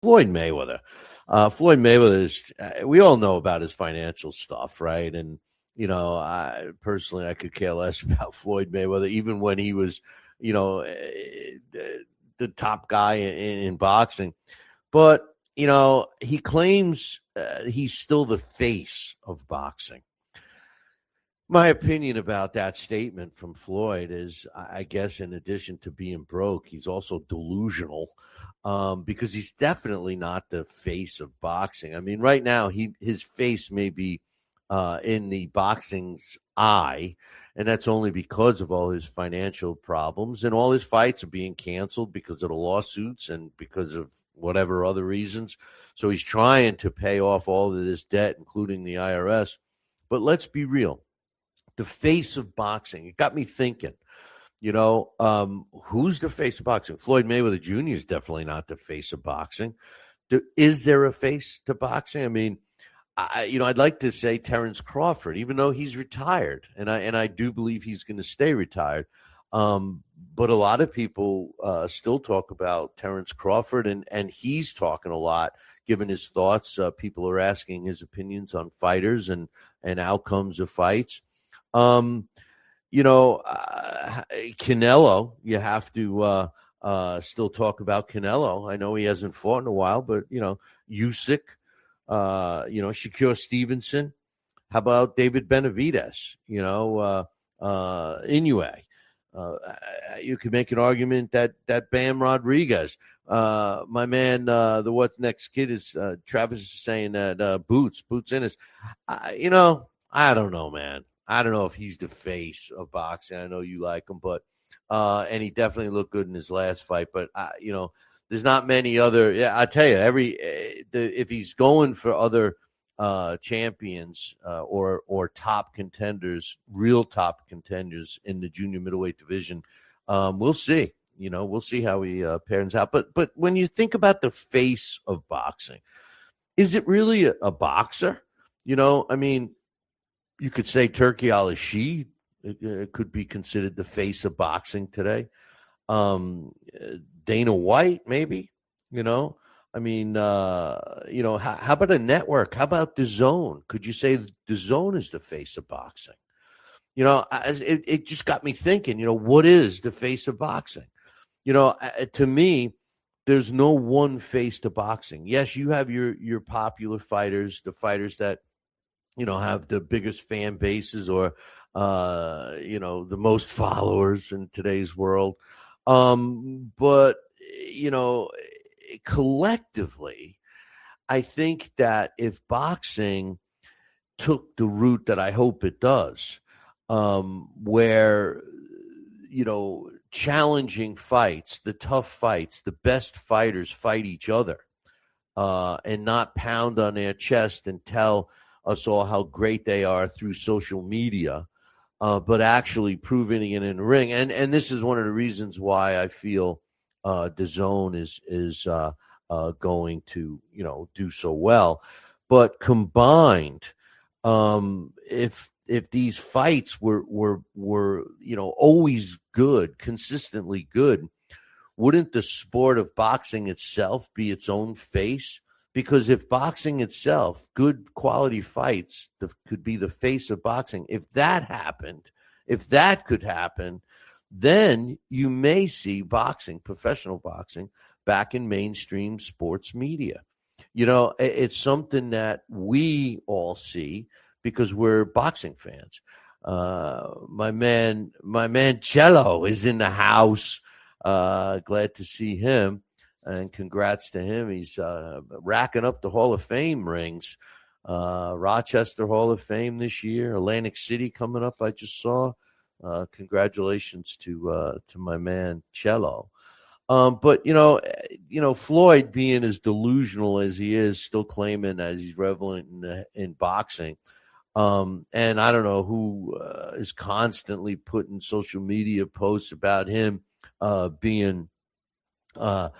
Floyd Mayweather. Floyd Mayweather is, we all know about his financial stuff, right? And, I personally, I could care less about Floyd Mayweather, even when he was, the top guy in boxing. But, he claims he's still the face of boxing. My opinion about that statement from Floyd is, I guess, in addition to being broke, he's also delusional, because he's definitely not the face of boxing. I mean, right now, his face may be in the boxing's eye, and that's only because of all his financial problems, and all his fights are being canceled because of the lawsuits and because of whatever other reasons. So he's trying to pay off all of this debt, including the IRS. But let's be real. The face of boxing. It got me thinking, who's the face of boxing? Floyd Mayweather Jr. is definitely not the face of boxing. Is there a face to boxing? I mean, I'd like to say Terrence Crawford, even though he's retired, and I do believe he's going to stay retired. But a lot of people still talk about Terrence Crawford, and he's talking a lot, given his thoughts. People are asking his opinions on fighters and outcomes of fights. Canelo, you have to still talk about Canelo. I know he hasn't fought in a while, but, Usyk, Shakur Stevenson. How about David Benavidez? Inoue. You could make an argument that Bam Rodriguez, my man, the what next kid is, Travis is saying that Boots Ennis. I don't know, man. I don't know if he's the face of boxing. I know you like him, but and he definitely looked good in his last fight. But there's not many other. Yeah, I tell you, if he's going for other champions or top contenders, real top contenders in the junior middleweight division, we'll see. We'll see how he pans out. But when you think about the face of boxing, is it really a boxer? I mean, you could say Turki Al-Rashid could be considered the face of boxing today. Dana White, maybe, how about a network? How about DAZN? Could you say DAZN is the face of boxing? It just got me thinking, what is the face of boxing? To me, there's no one face to boxing. Yes, you have your popular fighters, the fighters that, have the biggest fan bases or, the most followers in today's world. But, collectively, I think that if boxing took the route that I hope it does, where, challenging fights, the tough fights, the best fighters fight each other, and not pound on their chest and tell us all how great they are through social media, but actually proving it in the ring. And this is one of the reasons why I feel DAZN is going to, do so well. But combined, if these fights were always good, consistently good, wouldn't the sport of boxing itself be its own face? Because if boxing itself, good quality fights, could be the face of boxing, if that happened, if that could happen, then you may see boxing, professional boxing, back in mainstream sports media. It's something that we all see because we're boxing fans. My man Cello is in the house. Glad to see him. And congrats to him. He's racking up the Hall of Fame rings. Rochester Hall of Fame this year. Atlantic City coming up, I just saw. Congratulations to my man Cello. But Floyd, being as delusional as he is, still claiming that he's relevant in boxing. And I don't know who is constantly putting social media posts about him being pound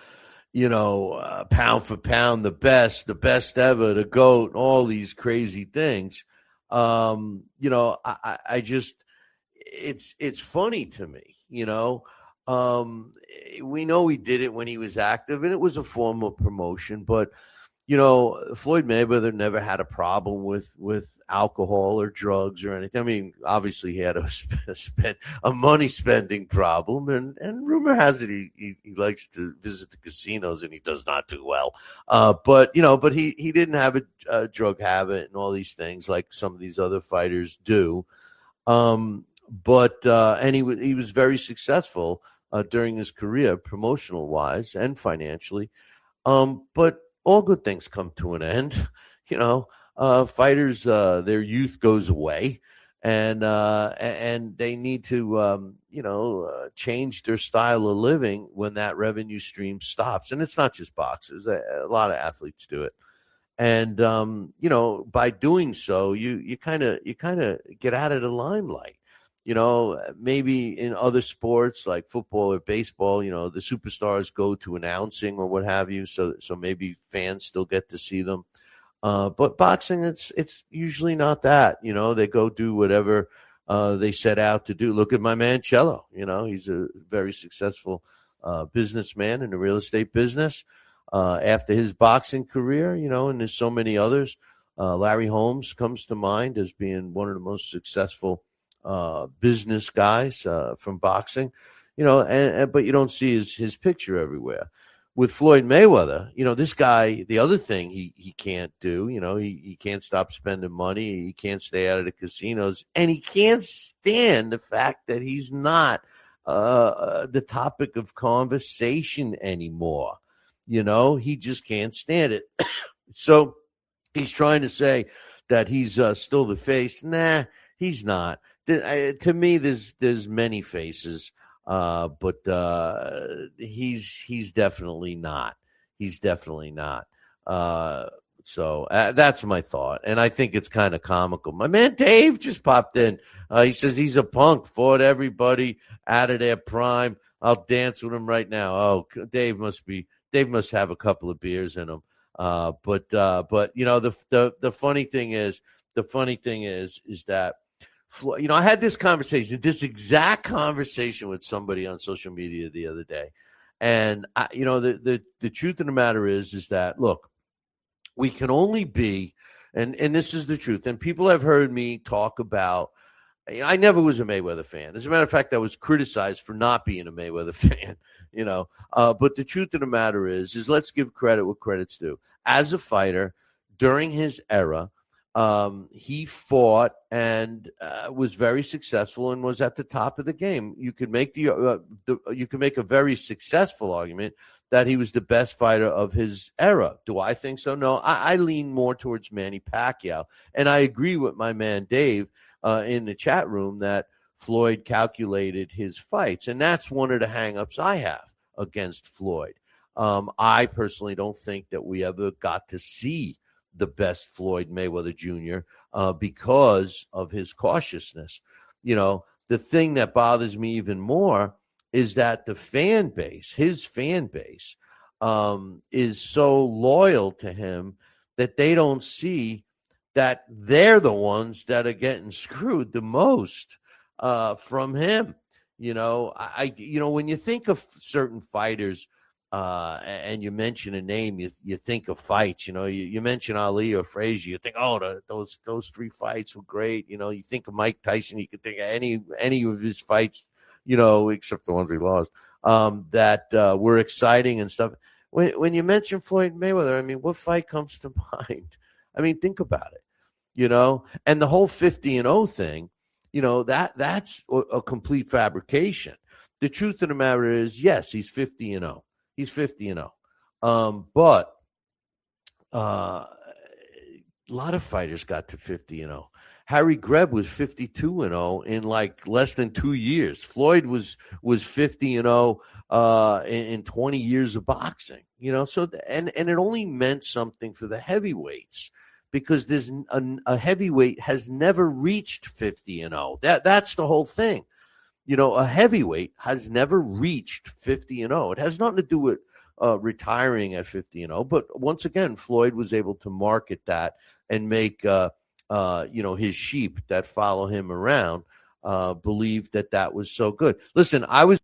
for pound, the best ever, the GOAT, all these crazy things. I just, it's funny to me, Um, we know he did it when he was active, and it was a form of promotion. But Floyd Mayweather never had a problem with alcohol or drugs or anything. I mean, obviously he had a money spending problem, and rumor has it he likes to visit the casinos and he does not do well. But he didn't have a drug habit and all these things like some of these other fighters do. And he was very successful during his career, promotional wise and financially. But all good things come to an end. You know, fighters, their youth goes away, and they need to, change their style of living when that revenue stream stops. And it's not just boxers; a lot of athletes do it. And by doing so, you kind of get out of the limelight. Maybe in other sports like football or baseball, the superstars go to announcing or what have you, so maybe fans still get to see them. But boxing, it's usually not that. They go do whatever they set out to do. Look at my man Cello. He's a very successful businessman in the real estate business. After his boxing career, and there's so many others. Larry Holmes comes to mind as being one of the most successful business guys from boxing, but you don't see his picture everywhere. With Floyd Mayweather, this guy, the other thing he can't do, he can't stop spending money. He can't stay out of the casinos, and he can't stand the fact that he's not the topic of conversation anymore. He just can't stand it. So he's trying to say that he's still the face. Nah, he's not. To me, there's many faces, but he's definitely not. He's definitely not. So that's my thought, and I think it's kind of comical. My man Dave just popped in. He says he's a punk, fought everybody out of their prime. I'll dance with him right now. Oh, Dave must have a couple of beers in him. But the funny thing is that. I had this exact conversation with somebody on social media the other day. And, the truth of the matter is that, look, we can only be, and this is the truth. And people have heard me talk about, I never was a Mayweather fan. As a matter of fact, I was criticized for not being a Mayweather fan, but the truth of the matter is let's give credit what credit's due. As a fighter during his era, he fought and was very successful and was at the top of the game. You could make you could make a very successful argument that he was the best fighter of his era. Do I think so? No, I lean more towards Manny Pacquiao, and I agree with my man Dave in the chat room that Floyd calculated his fights, and that's one of the hangups I have against Floyd. I personally don't think that we ever got to see the best Floyd Mayweather Jr. Because of his cautiousness. The thing that bothers me even more is that the fan base, his fan base, is so loyal to him that they don't see that they're the ones that are getting screwed the most from him. When you think of certain fighters, and you mention a name, you think of fights. You mention Ali or Frazier, you think, those three fights were great. You think of Mike Tyson, you could think of any of his fights, except the ones he lost, that were exciting and stuff. When you mention Floyd Mayweather, I mean, what fight comes to mind? I mean, think about it. And the whole 50-0 thing, that's a complete fabrication. The truth of the matter is, yes, he's 50-0. He's 50-0. But a lot of fighters got to 50-0. Harry Greb was 52-0 in like less than 2 years. Floyd was 50-0 in 20 years of boxing. So and it only meant something for the heavyweights because there's a heavyweight has never reached 50-0. That's the whole thing. A heavyweight has never reached 50-0. It has nothing to do with retiring at 50-0. But once again, Floyd was able to market that and make, his sheep that follow him around believe that was so good. Listen, I was